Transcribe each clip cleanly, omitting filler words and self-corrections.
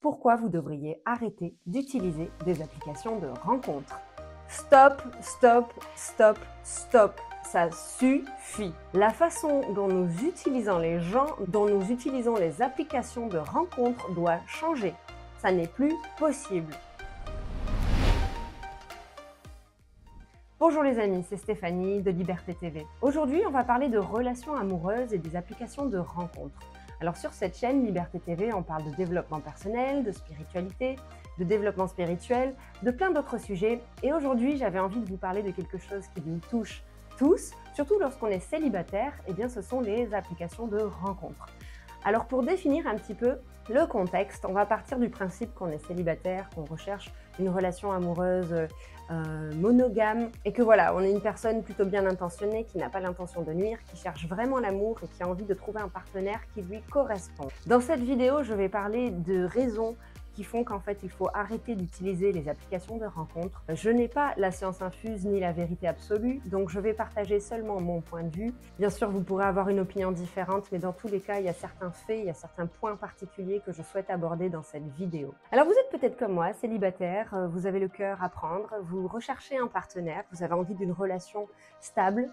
pourquoi vous devriez arrêter d'utiliser des applications de rencontres. Stop, stop, stop, stop. Ça suffit. La façon dont nous utilisons les gens, dont nous utilisons les applications de rencontres doit changer. Ça n'est plus possible. Bonjour les amis, c'est Stéphanie de Liberté TV. Aujourd'hui, on va parler de relations amoureuses et des applications de rencontres. Alors sur cette chaîne Liberté TV, on parle de développement personnel, de spiritualité, de développement spirituel, de plein d'autres sujets. Et aujourd'hui, j'avais envie de vous parler de quelque chose qui nous touche tous, surtout lorsqu'on est célibataire, et bien ce sont les applications de rencontres. Alors pour définir un petit peu le contexte, on va partir du principe qu'on est célibataire, qu'on recherche une relation amoureuse monogame et que voilà, on est une personne plutôt bien intentionnée qui n'a pas l'intention de nuire, qui cherche vraiment l'amour et qui a envie de trouver un partenaire qui lui correspond. Dans cette vidéo, je vais parler de raisons qui font qu'en fait, il faut arrêter d'utiliser les applications de rencontres. Je n'ai pas la science infuse ni la vérité absolue, donc je vais partager seulement mon point de vue. Bien sûr, vous pourrez avoir une opinion différente, mais dans tous les cas, il y a certains faits, il y a certains points particuliers que je souhaite aborder dans cette vidéo. Alors, vous êtes peut-être comme moi, célibataire, vous avez le cœur à prendre, vous recherchez un partenaire, vous avez envie d'une relation stable,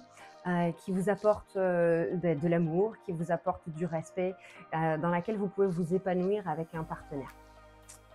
qui vous apporte de l'amour, qui vous apporte du respect, dans laquelle vous pouvez vous épanouir avec un partenaire.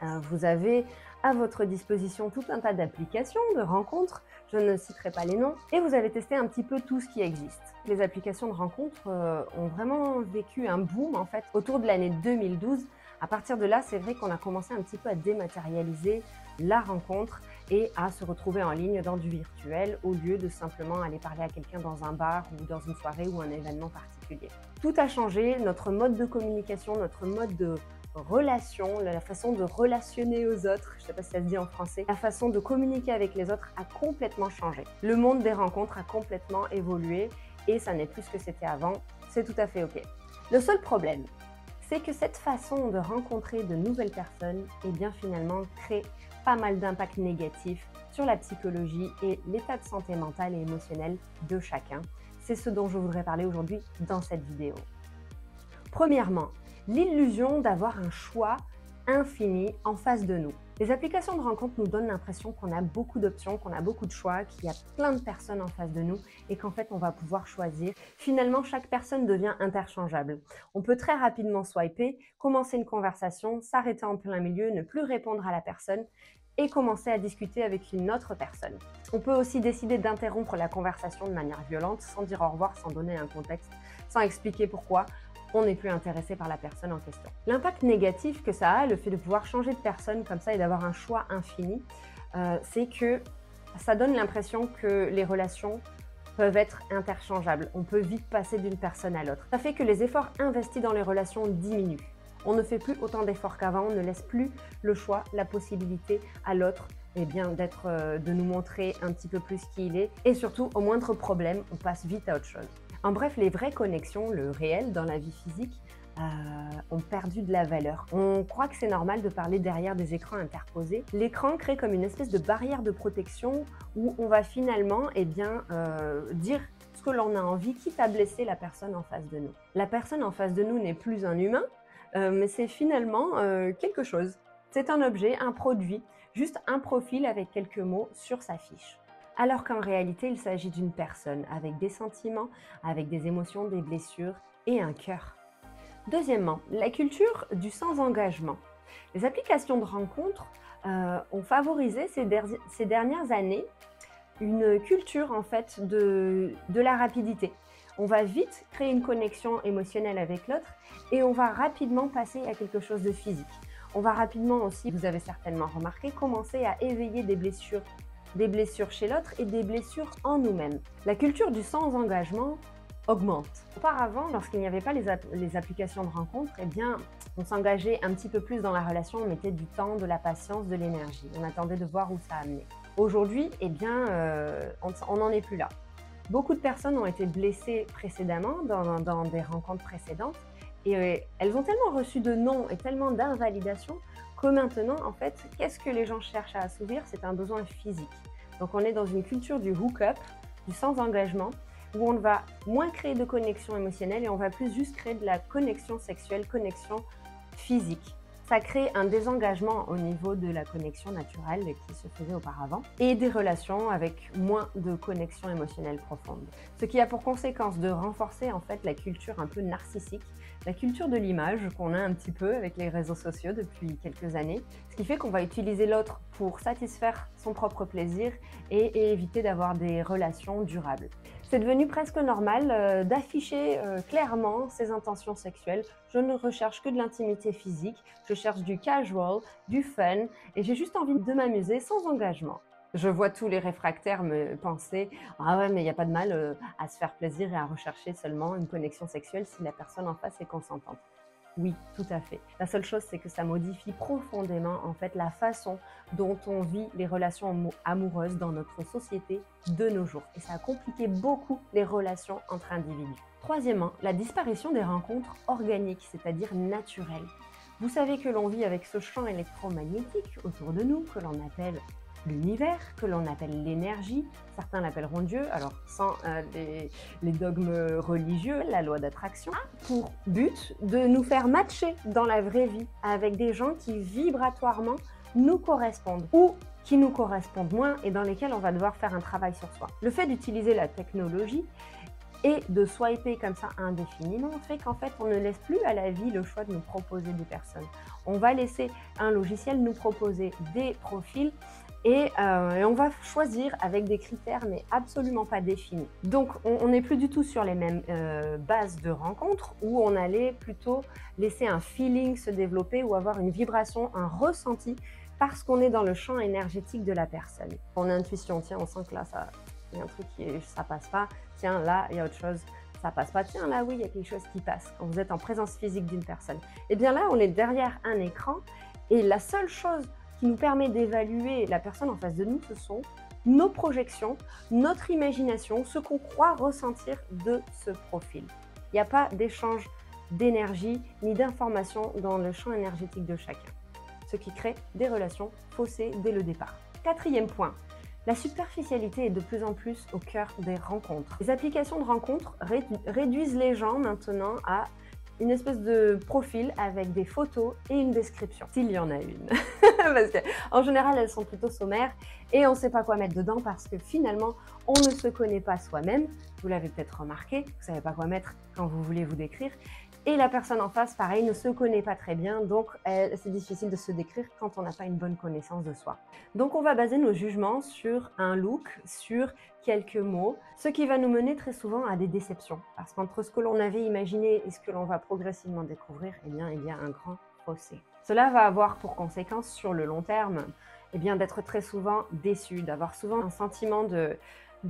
Vous avez à votre disposition tout un tas d'applications, de rencontres, je ne citerai pas les noms, et vous avez testé un petit peu tout ce qui existe. Les applications de rencontres ont vraiment vécu un boom en fait autour de l'année 2012. À partir de là, c'est vrai qu'on a commencé un petit peu à dématérialiser la rencontre et à se retrouver en ligne dans du virtuel au lieu de simplement aller parler à quelqu'un dans un bar ou dans une soirée ou un événement particulier. Tout a changé, notre mode de communication, notre mode de relation, la façon de relationner aux autres, je ne sais pas si ça se dit en français, la façon de communiquer avec les autres a complètement changé. Le monde des rencontres a complètement évolué et ça n'est plus ce que c'était avant, c'est tout à fait ok. Le seul problème, c'est que cette façon de rencontrer de nouvelles personnes, eh bien finalement crée pas mal d'impacts négatifs sur la psychologie et l'état de santé mentale et émotionnelle de chacun. C'est ce dont je voudrais parler aujourd'hui dans cette vidéo. Premièrement, l'illusion d'avoir un choix infini en face de nous. Les applications de rencontre nous donnent l'impression qu'on a beaucoup d'options, qu'on a beaucoup de choix, qu'il y a plein de personnes en face de nous et qu'en fait on va pouvoir choisir. Finalement, chaque personne devient interchangeable. On peut très rapidement swiper, commencer une conversation, s'arrêter en plein milieu, ne plus répondre à la personne et commencer à discuter avec une autre personne. On peut aussi décider d'interrompre la conversation de manière violente, sans dire au revoir, sans donner un contexte, sans expliquer pourquoi on n'est plus intéressé par la personne en question. L'impact négatif que ça a, le fait de pouvoir changer de personne comme ça et d'avoir un choix infini, c'est que ça donne l'impression que les relations peuvent être interchangeables. On peut vite passer d'une personne à l'autre. Ça fait que les efforts investis dans les relations diminuent. On ne fait plus autant d'efforts qu'avant, on ne laisse plus le choix, la possibilité à l'autre de nous montrer un petit peu plus qui il est. Et surtout, au moindre problème, on passe vite à autre chose. En bref, les vraies connexions, le réel dans la vie physique, ont perdu de la valeur. On croit que c'est normal de parler derrière des écrans interposés. L'écran crée comme une espèce de barrière de protection où on va finalement dire ce que l'on a envie, quitte à blesser la personne en face de nous. La personne en face de nous n'est plus un humain, mais c'est finalement quelque chose. C'est un objet, un produit, juste un profil avec quelques mots sur sa fiche. Alors qu'en réalité, il s'agit d'une personne avec des sentiments, avec des émotions, des blessures et un cœur. Deuxièmement, la culture du sans-engagement. Les applications de rencontres ont favorisé ces dernières années une culture en fait de la rapidité. On va vite créer une connexion émotionnelle avec l'autre et on va rapidement passer à quelque chose de physique. On va rapidement aussi, vous avez certainement remarqué, commencer à éveiller des blessures chez l'autre et des blessures en nous-mêmes. La culture du sans-engagement augmente. Auparavant, lorsqu'il n'y avait pas les applications de rencontre, eh bien, on s'engageait un petit peu plus dans la relation, on mettait du temps, de la patience, de l'énergie. On attendait de voir où ça amenait. Aujourd'hui, eh bien, on n'en est plus là. Beaucoup de personnes ont été blessées précédemment dans des rencontres précédentes et elles ont tellement reçu de non et tellement d'invalidation que maintenant, en fait, qu'est-ce que les gens cherchent à assouvir? C'est un besoin physique. Donc, on est dans une culture du hook-up, du sans-engagement, où on va moins créer de connexion émotionnelle et on va plus juste créer de la connexion sexuelle, connexion physique. Ça crée un désengagement au niveau de la connexion naturelle qui se faisait auparavant et des relations avec moins de connexion émotionnelle profonde. Ce qui a pour conséquence de renforcer en fait la culture un peu narcissique, la culture de l'image qu'on a un petit peu avec les réseaux sociaux depuis quelques années, ce qui fait qu'on va utiliser l'autre pour satisfaire son propre plaisir et éviter d'avoir des relations durables. C'est devenu presque normal d'afficher clairement ses intentions sexuelles. Je ne recherche que de l'intimité physique, je cherche du casual, du fun et j'ai juste envie de m'amuser sans engagement. Je vois tous les réfractaires me penser « Ah ouais, mais il n'y a pas de mal à se faire plaisir et à rechercher seulement une connexion sexuelle si la personne en face est consentante. » Oui, tout à fait. La seule chose, c'est que ça modifie profondément en fait la façon dont on vit les relations amoureuses dans notre société de nos jours. Et ça a compliqué beaucoup les relations entre individus. Troisièmement, la disparition des rencontres organiques, c'est-à-dire naturelles. Vous savez que l'on vit avec ce champ électromagnétique autour de nous, que l'on appelle l'univers, que l'on appelle l'énergie, certains l'appelleront Dieu, alors sans les dogmes religieux, la loi d'attraction, pour but de nous faire matcher dans la vraie vie avec des gens qui vibratoirement nous correspondent ou qui nous correspondent moins et dans lesquels on va devoir faire un travail sur soi. Le fait d'utiliser la technologie et de swiper comme ça indéfiniment fait qu'en fait, on ne laisse plus à la vie le choix de nous proposer des personnes. On va laisser un logiciel nous proposer des profils et on va choisir avec des critères mais absolument pas définis. Donc on n'est plus du tout sur les mêmes bases de rencontres où on allait plutôt laisser un feeling se développer ou avoir une vibration, un ressenti parce qu'on est dans le champ énergétique de la personne. On a intuition, tiens, on sent que là, il y a un truc ça passe pas, tiens, là, il y a autre chose, ça passe pas, tiens, là, oui, il y a quelque chose qui passe. Quand vous êtes en présence physique d'une personne, et bien là, on est derrière un écran et la seule chose qui nous permet d'évaluer la personne en face de nous, ce sont nos projections, notre imagination, ce qu'on croit ressentir de ce profil. Il n'y a pas d'échange d'énergie ni d'informations dans le champ énergétique de chacun, ce qui crée des relations faussées dès le départ. Quatrième point, la superficialité est de plus en plus au cœur des rencontres. Les applications de rencontres réduisent les gens maintenant à une espèce de profil avec des photos et une description, s'il y en a une. Parce qu'en général, elles sont plutôt sommaires et on ne sait pas quoi mettre dedans parce que finalement, on ne se connaît pas soi-même. Vous l'avez peut-être remarqué, vous ne savez pas quoi mettre quand vous voulez vous décrire. Et la personne en face, pareil, ne se connaît pas très bien, donc c'est difficile de se décrire quand on n'a pas une bonne connaissance de soi. Donc on va baser nos jugements sur un look, sur quelques mots, ce qui va nous mener très souvent à des déceptions. Parce qu'entre ce que l'on avait imaginé et ce que l'on va progressivement découvrir, eh bien, il y a un grand fossé. Cela va avoir pour conséquence sur le long terme eh bien, d'être très souvent déçu, d'avoir souvent un sentiment de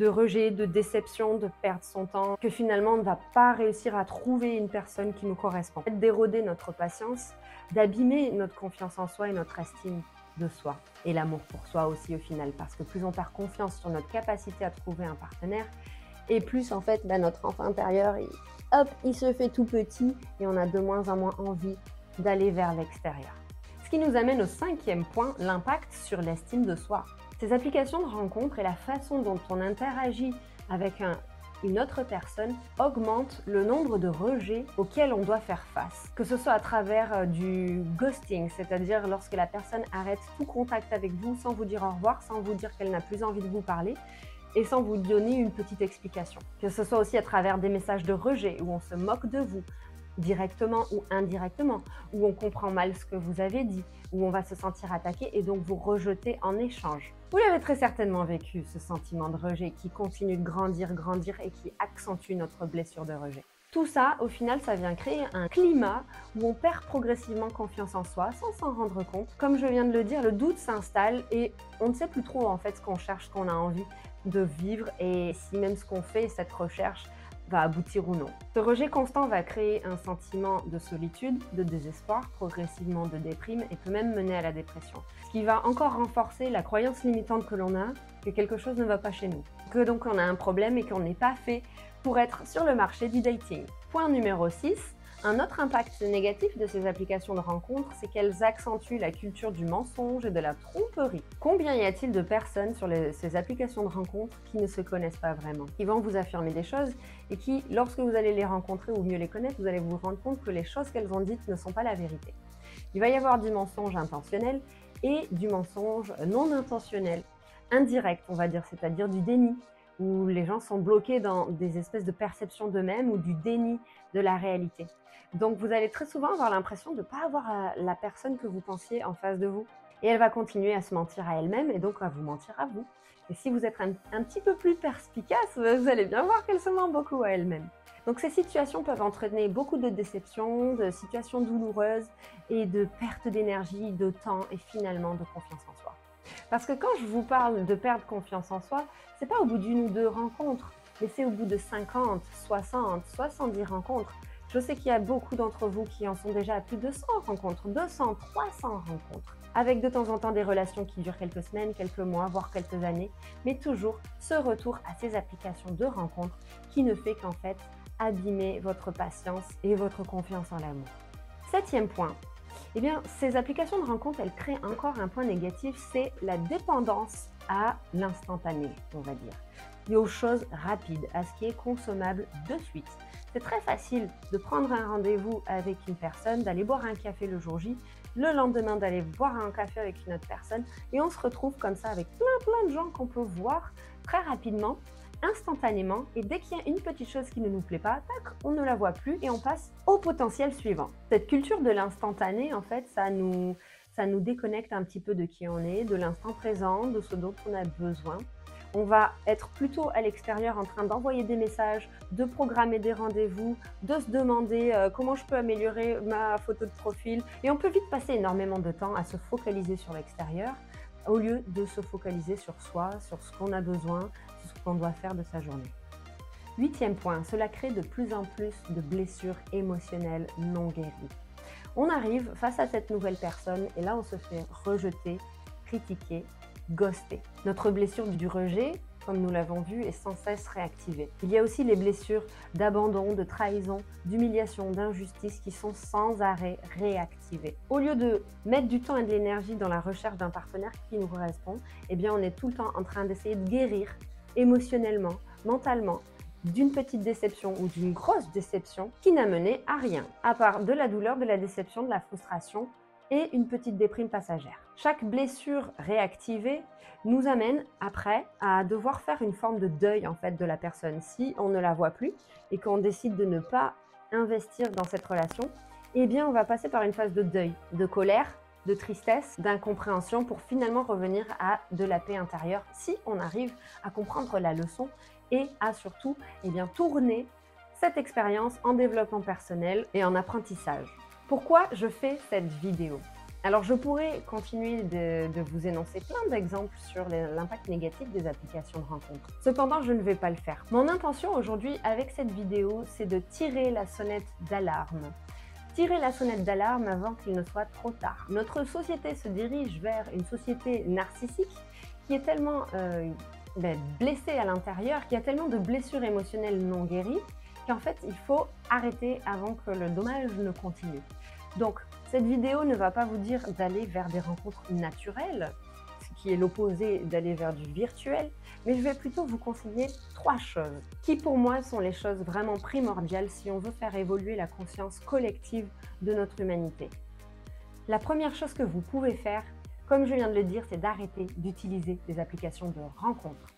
rejet, de déception, de perdre son temps, que finalement on ne va pas réussir à trouver une personne qui nous correspond. D'éroder notre patience, d'abîmer notre confiance en soi et notre estime de soi. Et l'amour pour soi aussi au final, parce que plus on perd confiance sur notre capacité à trouver un partenaire, et plus en fait notre enfant intérieur, il se fait tout petit et on a de moins en moins envie d'aller vers l'extérieur. Ce qui nous amène au cinquième point, l'impact sur l'estime de soi. Ces applications de rencontres et la façon dont on interagit avec une autre personne augmente le nombre de rejets auxquels on doit faire face. Que ce soit à travers du ghosting, c'est-à-dire lorsque la personne arrête tout contact avec vous sans vous dire au revoir, sans vous dire qu'elle n'a plus envie de vous parler et sans vous donner une petite explication. Que ce soit aussi à travers des messages de rejet où on se moque de vous, directement ou indirectement, où on comprend mal ce que vous avez dit, où on va se sentir attaqué et donc vous rejeter en échange. Vous l'avez très certainement vécu, ce sentiment de rejet qui continue de grandir et qui accentue notre blessure de rejet. Tout ça, au final, ça vient créer un climat où on perd progressivement confiance en soi sans s'en rendre compte. Comme je viens de le dire, le doute s'installe et on ne sait plus trop en fait ce qu'on cherche, ce qu'on a envie de vivre et si même ce qu'on fait, cette recherche, va aboutir ou non. Ce rejet constant va créer un sentiment de solitude, de désespoir, progressivement de déprime et peut même mener à la dépression. Ce qui va encore renforcer la croyance limitante que l'on a que quelque chose ne va pas chez nous. Que donc on a un problème et qu'on n'est pas fait pour être sur le marché du dating. Point numéro 6. Un autre impact négatif de ces applications de rencontres, c'est qu'elles accentuent la culture du mensonge et de la tromperie. Combien y a-t-il de personnes sur ces applications de rencontres qui ne se connaissent pas vraiment, qui vont vous affirmer des choses et qui, lorsque vous allez les rencontrer ou mieux les connaître, vous allez vous rendre compte que les choses qu'elles ont dites ne sont pas la vérité. Il va y avoir du mensonge intentionnel et du mensonge non intentionnel, indirect, on va dire, c'est-à-dire du déni, où les gens sont bloqués dans des espèces de perceptions d'eux-mêmes ou du déni de la réalité. Donc vous allez très souvent avoir l'impression de ne pas avoir la personne que vous pensiez en face de vous. Et elle va continuer à se mentir à elle-même et donc à vous mentir à vous. Et si vous êtes un petit peu plus perspicace, vous allez bien voir qu'elle se ment beaucoup à elle-même. Donc ces situations peuvent entraîner beaucoup de déceptions, de situations douloureuses et de perte d'énergie, de temps et finalement de confiance en soi. Parce que quand je vous parle de perdre confiance en soi, c'est pas au bout d'une ou deux rencontres, mais c'est au bout de 50, 60, 70 rencontres. Je sais qu'il y a beaucoup d'entre vous qui en sont déjà à plus de 100 rencontres, 200, 300 rencontres, avec de temps en temps des relations qui durent quelques semaines, quelques mois, voire quelques années, mais toujours ce retour à ces applications de rencontres qui ne fait qu'en fait abîmer votre patience et votre confiance en l'amour. 7e point, eh bien, ces applications de rencontres, elles créent encore un point négatif, c'est la dépendance à l'instantané, on va dire, et aux choses rapides, à ce qui est consommable de suite. C'est très facile de prendre un rendez-vous avec une personne, d'aller boire un café le jour J, le lendemain d'aller boire un café avec une autre personne, et on se retrouve comme ça avec plein de gens qu'on peut voir très rapidement, instantanément, et dès qu'il y a une petite chose qui ne nous plaît pas, tac, on ne la voit plus et on passe au potentiel suivant. Cette culture de l'instantané, en fait, ça nous déconnecte un petit peu de qui on est, de l'instant présent, de ce dont on a besoin. On va être plutôt à l'extérieur en train d'envoyer des messages, de programmer des rendez-vous, de se demander comment je peux améliorer ma photo de profil. Et on peut vite passer énormément de temps à se focaliser sur l'extérieur au lieu de se focaliser sur soi, sur ce qu'on a besoin, sur ce qu'on doit faire de sa journée. 8e point, cela crée de plus en plus de blessures émotionnelles non guéries. On arrive face à cette nouvelle personne et là on se fait rejeter, critiquer, ghoster. Notre blessure du rejet, comme nous l'avons vu, est sans cesse réactivée. Il y a aussi les blessures d'abandon, de trahison, d'humiliation, d'injustice qui sont sans arrêt réactivées. Au lieu de mettre du temps et de l'énergie dans la recherche d'un partenaire qui nous correspond, eh bien on est tout le temps en train d'essayer de guérir émotionnellement, mentalement, d'une petite déception ou d'une grosse déception qui n'a mené à rien, à part de la douleur, de la déception, de la frustration et une petite déprime passagère. Chaque blessure réactivée nous amène après à devoir faire une forme de deuil en fait de la personne. Si on ne la voit plus et qu'on décide de ne pas investir dans cette relation, eh bien on va passer par une phase de deuil, de colère, de tristesse, d'incompréhension pour finalement revenir à de la paix intérieure si on arrive à comprendre la leçon et à surtout tourner cette expérience en développement personnel et en apprentissage. Pourquoi je fais cette vidéo? Alors je pourrais continuer de vous énoncer plein d'exemples sur l'impact négatif des applications de rencontres. Cependant, je ne vais pas le faire. Mon intention aujourd'hui avec cette vidéo, c'est de tirer la sonnette d'alarme. Tirer la sonnette d'alarme avant qu'il ne soit trop tard. Notre société se dirige vers une société narcissique qui est tellement blessée à l'intérieur, qui a tellement de blessures émotionnelles non guéries, qu'en fait, il faut arrêter avant que le dommage ne continue. Donc, cette vidéo ne va pas vous dire d'aller vers des rencontres naturelles, ce qui est l'opposé d'aller vers du virtuel, mais je vais plutôt vous conseiller 3 choses qui, pour moi, sont les choses vraiment primordiales si on veut faire évoluer la conscience collective de notre humanité. La première chose que vous pouvez faire, comme je viens de le dire, c'est d'arrêter d'utiliser des applications de rencontres.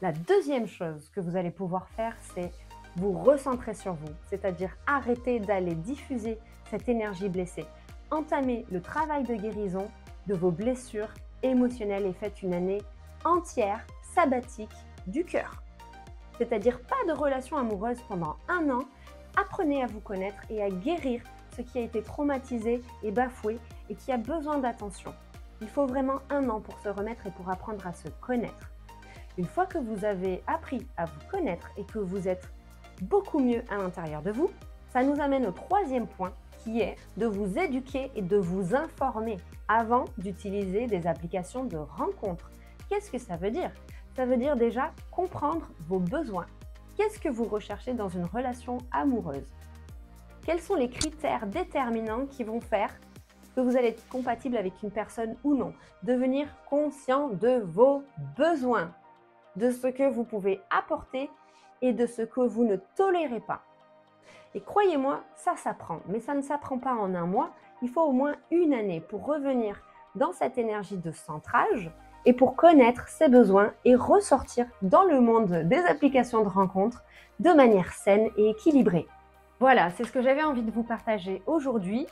La deuxième chose que vous allez pouvoir faire, c'est vous recentrer sur vous, c'est-à-dire arrêter d'aller diffuser cette énergie blessée. Entamez le travail de guérison de vos blessures émotionnelles et faites une année entière sabbatique du cœur. C'est-à-dire pas de relation amoureuse pendant 1 an, apprenez à vous connaître et à guérir ce qui a été traumatisé et bafoué et qui a besoin d'attention. Il faut vraiment 1 an pour se remettre et pour apprendre à se connaître. Une fois que vous avez appris à vous connaître et que vous êtes beaucoup mieux à l'intérieur de vous, ça nous amène au 3e point qui est de vous éduquer et de vous informer avant d'utiliser des applications de rencontres. Qu'est-ce que ça veut dire? Ça veut dire déjà comprendre vos besoins. Qu'est-ce que vous recherchez dans une relation amoureuse? Quels sont les critères déterminants qui vont faire que vous allez être compatible avec une personne ou non? Devenir conscient de vos besoins, de ce que vous pouvez apporter et de ce que vous ne tolérez pas. Et croyez-moi, ça s'apprend, mais ça ne s'apprend pas en 1 mois, il faut au moins une année pour revenir dans cette énergie de centrage et pour connaître ses besoins et ressortir dans le monde des applications de rencontres de manière saine et équilibrée. Voilà, c'est ce que j'avais envie de vous partager aujourd'hui.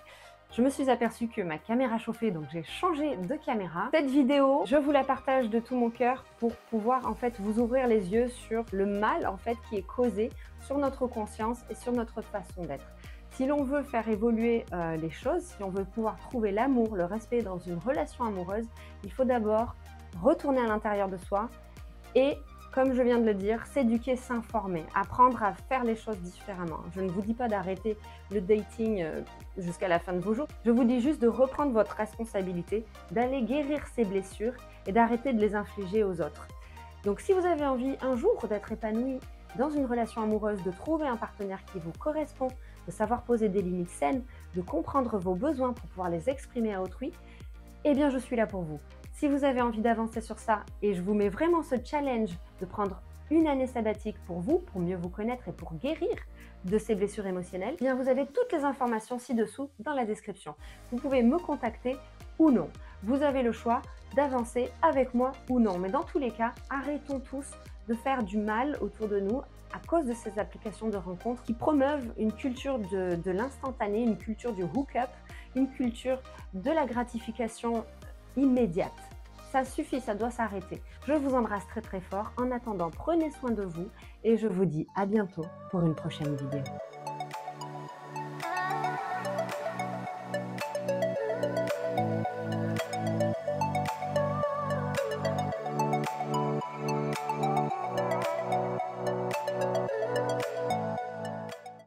Je me suis aperçue que ma caméra chauffait, donc j'ai changé de caméra. Cette vidéo, je vous la partage de tout mon cœur pour pouvoir en fait vous ouvrir les yeux sur le mal en fait qui est causé sur notre conscience et sur notre façon d'être. Si l'on veut faire évoluer les choses, si on veut pouvoir trouver l'amour, le respect dans une relation amoureuse, il faut d'abord retourner à l'intérieur de soi et, comme je viens de le dire, s'éduquer, s'informer, apprendre à faire les choses différemment. Je ne vous dis pas d'arrêter le dating jusqu'à la fin de vos jours. Je vous dis juste de reprendre votre responsabilité, d'aller guérir ces blessures et d'arrêter de les infliger aux autres. Donc si vous avez envie un jour d'être épanoui dans une relation amoureuse, de trouver un partenaire qui vous correspond, de savoir poser des limites saines, de comprendre vos besoins pour pouvoir les exprimer à autrui, eh bien je suis là pour vous. Si vous avez envie d'avancer sur ça, et je vous mets vraiment ce challenge de prendre une année sabbatique pour vous, pour mieux vous connaître et pour guérir de ces blessures émotionnelles, eh bien vous avez toutes les informations ci-dessous dans la description. Vous pouvez me contacter ou non. Vous avez le choix d'avancer avec moi ou non. Mais dans tous les cas, arrêtons tous de faire du mal autour de nous à cause de ces applications de rencontres qui promeuvent une culture de l'instantané, une culture du hook-up, une culture de la gratification immédiate. Ça suffit, ça doit s'arrêter. Je vous embrasse très très fort. En attendant, prenez soin de vous et je vous dis à bientôt pour une prochaine vidéo.